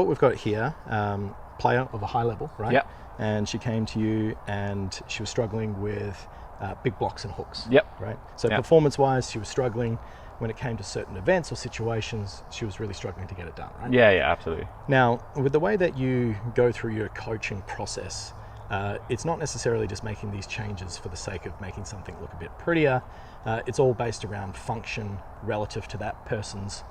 What we've got here, player of a high level, right? Yep. And she came to you and she was struggling with big blocks and hooks. Yep. Right? So Yep. performance-wise, she was struggling. When it came to certain events or situations, she was really struggling to get it done, right? Yeah, absolutely. Now, with the way that you go through your coaching process, it's not necessarily just making these changes for the sake of making something look a bit prettier. It's all based around function relative to that person's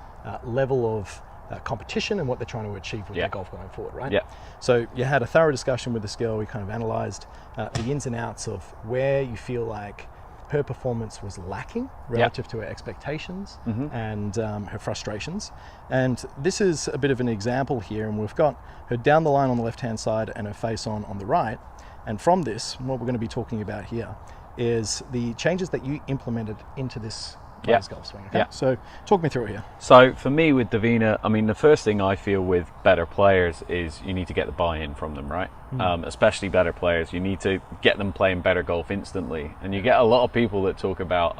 level of competition and what they're trying to achieve with their golf going forward, right? Yeah. So you had a thorough discussion with this girl. We kind of analysed the ins and outs of where you feel like her performance was lacking relative to her expectations and her frustrations. And this is a bit of an example here, and we've got her down the line on the left-hand side and her face on the right. And from this, what we're going to be talking about here is the changes that you implemented into this player's golf swing. Okay? So talk me through it here. So for me with Davina, I mean, the first thing I feel with better players is you need to get the buy-in from them, right? Especially better players. You need to get them playing better golf instantly. And you get a lot of people that talk about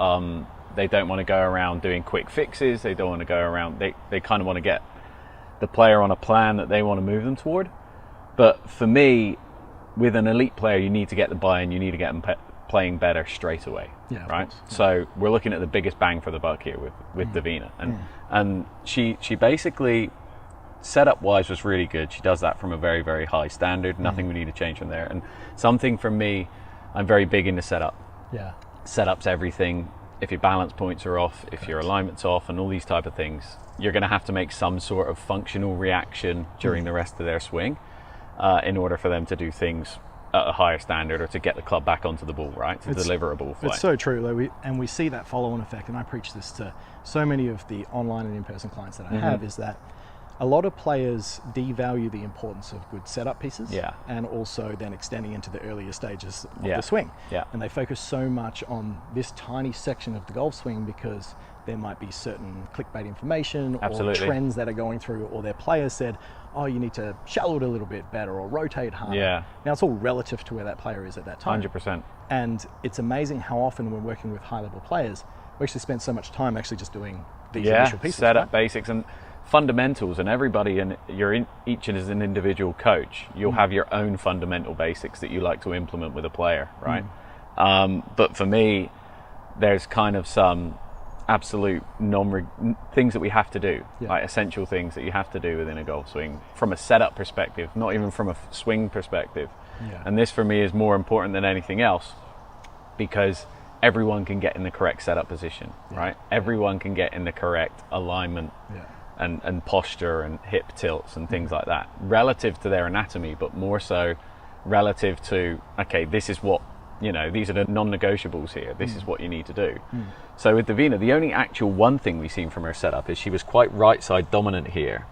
they don't want to go around doing quick fixes. They don't want to go around, they kind of want to get the player on a plan that they want to move them toward. But for me, with an elite player, you need to get the buy-in. You need to get them playing better straight away, right? So we're looking at the biggest bang for the buck here with Davina, and she basically setup wise was really good. She does that from a very, very high standard. Nothing we need to change from there. And something for me, I'm very big into setup. Setup's everything. If your balance points are off, if your alignment's off, and all these type of things, you're going to have to make some sort of functional reaction during the rest of their swing in order for them to do things at a higher standard or to get the club back onto the ball, right? To deliver a ball flight. It's so true, though. We see that follow-on effect, and I preach this to so many of the online and in-person clients that I have, is that a lot of players devalue the importance of good setup pieces and also then extending into the earlier stages of the swing. And they focus so much on this tiny section of the golf swing because there might be certain clickbait information or trends that are going through, or their players said, oh, you need to shallow it a little bit better or rotate harder. Now, it's all relative to where that player is at that time. 100%. And it's amazing how often when working with high-level players, we actually spend so much time actually just doing these initial pieces. Setup basics and fundamentals, and everybody, and each as an individual coach, you'll have your own fundamental basics that you like to implement with a player, right? But for me, there's kind of some absolute things that we have to do, like essential things that you have to do within a golf swing from a setup perspective, not even from a swing perspective. And this for me is more important than anything else because everyone can get in the correct setup position, right? Everyone can get in the correct alignment and posture and hip tilts and things like that relative to their anatomy, but more so relative to, okay, this is what, you know, these are the non-negotiables here. This is what you need to do. So with Davina, the only actual one thing we've seen from her setup is she was quite right side dominant here.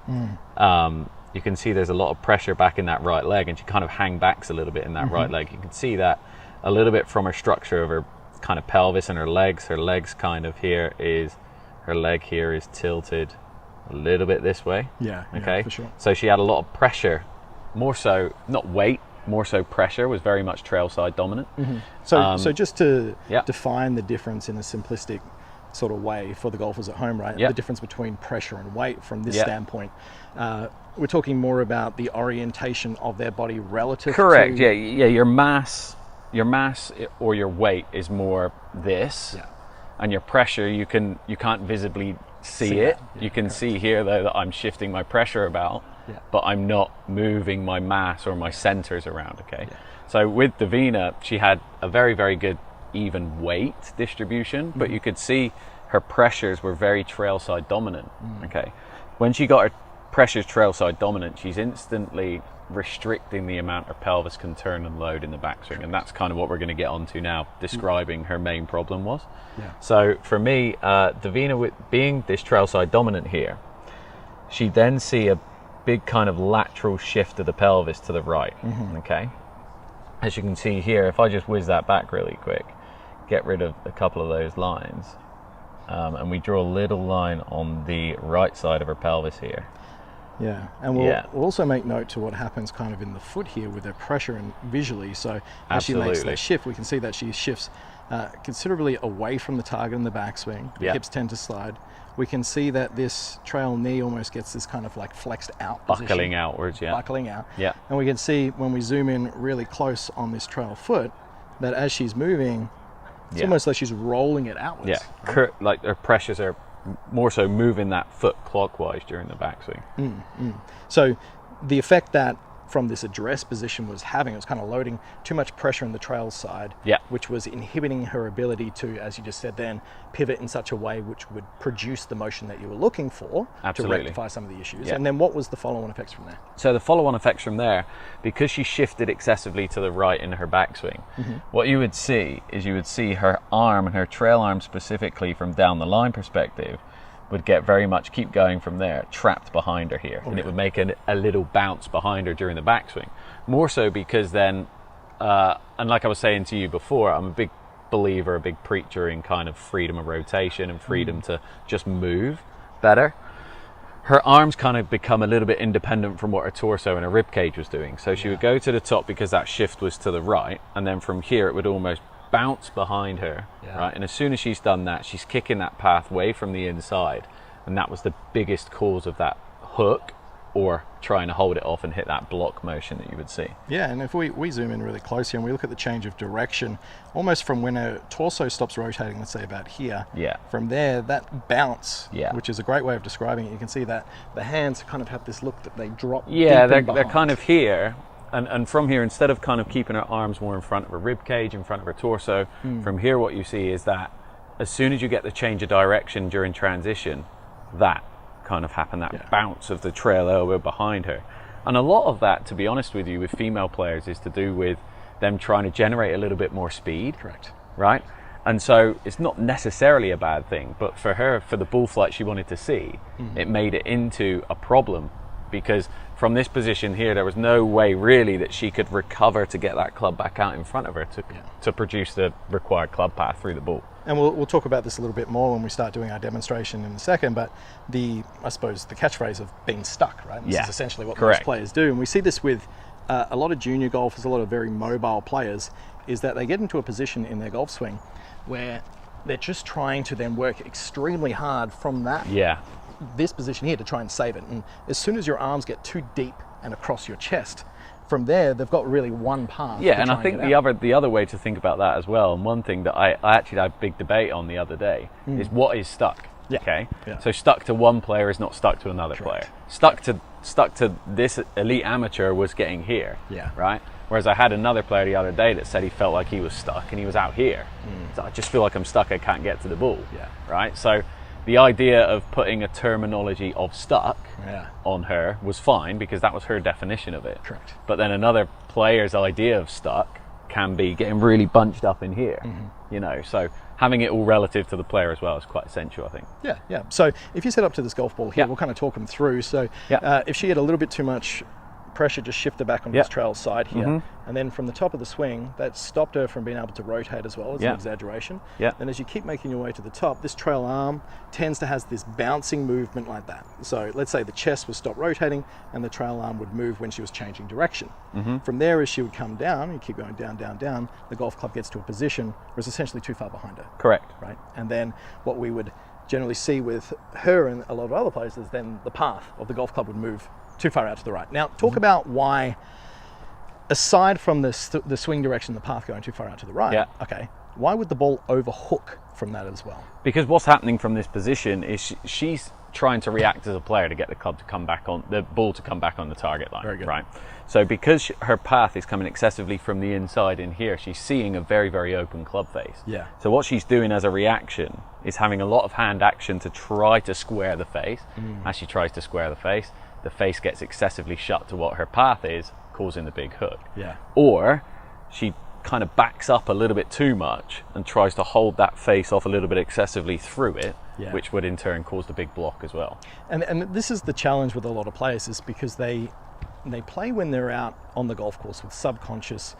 You can see there's a lot of pressure back in that right leg, and she kind of hang backs a little bit in that right leg. You can see that a little bit from her structure of her kind of pelvis and her legs. Her legs kind of her leg here is tilted a little bit this way. Okay. For sure. So she had a lot of pressure, more so, not weight, more so pressure, was very much trail side dominant. So just to define the difference in a simplistic sort of way for the golfers at home, right? The difference between pressure and weight from this standpoint. We're talking more about the orientation of their body relative to... Yeah, your mass or your weight is more this, and your pressure, you can't visibly see it. You can see here though that I'm shifting my pressure about, but I'm not moving my mass or my centers around, okay? So with Davina, she had a very, very good even weight distribution, but you could see her pressures were very trail side dominant, okay? When she got her pressures trail side dominant, she's instantly restricting the amount her pelvis can turn and load in the backswing, and that's kind of what we're going to get onto now, describing her main problem was. So for me, Davina, with being this trail side dominant here, she then see a big kind of lateral shift of the pelvis to the right, okay? As you can see here, if I just whiz that back really quick, get rid of a couple of those lines, and we draw a little line on the right side of her pelvis here. Yeah, and we'll also make note to what happens kind of in the foot here with her pressure and visually. So as she makes that shift, we can see that she shifts considerably away from the target in the backswing. The hips tend to slide. We can see that this trail knee almost gets this kind of like flexed out buckling position. Outwards, buckling out. Yeah, and we can see when we zoom in really close on this trail foot that as she's moving, it's almost like she's rolling it outwards. Yeah, right? Like her pressures are more so moving that foot clockwise during the backswing. So the effect that from this address position was having, it was kind of loading too much pressure in the trail side, which was inhibiting her ability to, as you just said then, pivot in such a way which would produce the motion that you were looking for to rectify some of the issues. And then what was the follow-on effects from there? So the follow-on effects from there, because she shifted excessively to the right in her backswing, what you would see is you would see her arm, and her trail arm specifically from down the line perspective, would get very much, keep going from there, trapped behind her here. And it would make a little bounce behind her during the backswing. More so because then, and like I was saying to you before, I'm a big believer, a big preacher in kind of freedom of rotation and freedom to just move better. Her arms kind of become a little bit independent from what her torso and her rib cage was doing. So she would go to the top because that shift was to the right, and then from here it would almost bounce behind her, right? And as soon as she's done that, she's kicking that path away from the inside, and that was the biggest cause of that hook, or trying to hold it off and hit that block motion that you would see. Yeah, and if we zoom in really close here and we look at the change of direction, almost from when her torso stops rotating, let's say about here, from there, that bounce, which is a great way of describing it, you can see that the hands kind of have this look that they drop they're kind of here. And from here, instead of kind of keeping her arms more in front of her rib cage, in front of her torso, from here what you see is that as soon as you get the change of direction during transition, that kind of happened, that bounce of the trail elbow behind her. And a lot of that, to be honest with you, with female players is to do with them trying to generate a little bit more speed. Correct. Right? And so it's not necessarily a bad thing, but for her, for the ball flight she wanted to see, it made it into a problem, because from this position here, there was no way really that she could recover to get that club back out in front of her to produce the required club path through the ball. And we'll talk about this a little bit more when we start doing our demonstration in a second, but I suppose the catchphrase of being stuck, right? This is essentially what most players do. And we see this with a lot of junior golfers, a lot of very mobile players, is that they get into a position in their golf swing where they're just trying to then work extremely hard from that this position here to try and save it. And as soon as your arms get too deep and across your chest, from there they've got really one path. And I think the other way to think about that as well, and one thing that I actually had a big debate on the other day, is what is stuck. So stuck to one player is not stuck to another player. Stuck to this elite amateur was getting here, right? Whereas I had another player the other day that said he felt like he was stuck and he was out here. So I just feel like I'm stuck, I can't get to the ball, right? So the idea of putting a terminology of stuck on her was fine, because that was her definition of it. Correct. But then another player's idea of stuck can be getting really bunched up in here, you know, so having it all relative to the player as well is quite essential, I think. Yeah. So if you set up to this golf ball here, we'll kind of talk them through. So if she had a little bit too much pressure, just shift her back on this trail side here, and then from the top of the swing, that stopped her from being able to rotate as well. It's an exaggeration. Then as you keep making your way to the top, this trail arm tends to have this bouncing movement like that. So let's say the chest would stop rotating and the trail arm would move when she was changing direction. From there, as she would come down, you keep going down, the golf club gets to a position where it's essentially too far behind her. Correct. Right. And then what we would generally see with her and a lot of other players is then the path of the golf club would move too far out to the right. Now, talk about why, aside from the swing direction, the path going too far out to the right, why would the ball overhook from that as well? Because what's happening from this position is she's trying to react as a player to get the club to come back on, the ball to come back on the target line. Very good. Right? So because her path is coming excessively from the inside in here, she's seeing a very, very open club face. So what she's doing as a reaction is having a lot of hand action to try to square the face. As she tries to square the face gets excessively shut to what her path is, causing the big hook. Or she kind of backs up a little bit too much and tries to hold that face off a little bit excessively through it, which would in turn cause the big block as well. And this is the challenge with a lot of players, is because they play when they're out on the golf course with subconscious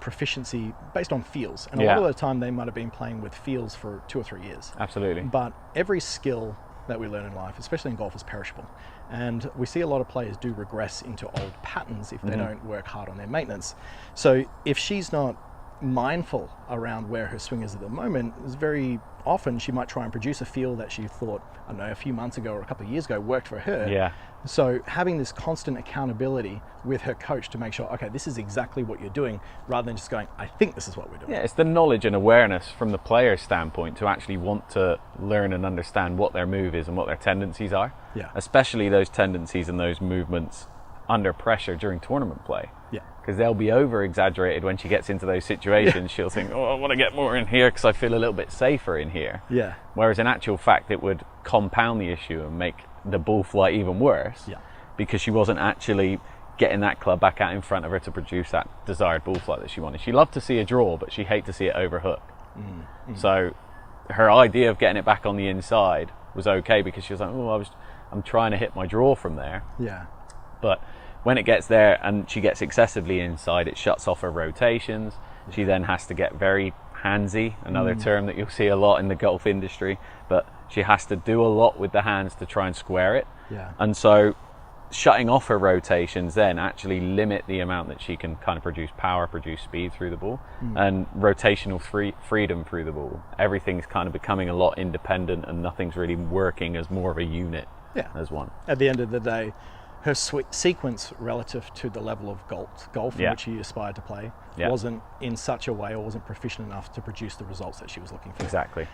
proficiency based on feels. And a lot of the time they might have been playing with feels for 2 or 3 years. Absolutely. But every skill that we learn in life, especially in golf, is perishable. And we see a lot of players do regress into old patterns if they don't work hard on their maintenance. So if she's not mindful around where her swing is at the moment, is very often she might try and produce a feel that she thought, I don't know, a few months ago or a couple of years ago worked for her. Yeah. So having this constant accountability with her coach to make sure, okay, this is exactly what you're doing, rather than just going, I think this is what we're doing. Yeah, it's the knowledge and awareness from the player's standpoint to actually want to learn and understand what their move is and what their tendencies are. Yeah. Especially those tendencies and those movements under pressure during tournament play. Yeah. Because they'll be over exaggerated when she gets into those situations. She'll think, oh, I want to get more in here because I feel a little bit safer in here. Yeah. Whereas in actual fact, it would compound the issue and make the ball flight even worse. Yeah. Because she wasn't actually getting that club back out in front of her to produce that desired ball flight that she wanted. She loved to see a draw, but she hated to see it overhook. So her idea of getting it back on the inside was okay because she was like, oh, I'm trying to hit my draw from there. Yeah. But when it gets there and she gets excessively inside, it shuts off her rotations. She then has to get very handsy, another term that you'll see a lot in the golf industry, but she has to do a lot with the hands to try and square it. Yeah. And so shutting off her rotations then actually limit the amount that she can kind of produce power, produce speed through the ball, and rotational freedom through the ball. Everything's kind of becoming a lot independent and nothing's really working as more of a unit as one. At the end of the day, her sequence relative to the level of golf in which she aspired to play wasn't in such a way, or wasn't proficient enough to produce the results that she was looking for. Exactly.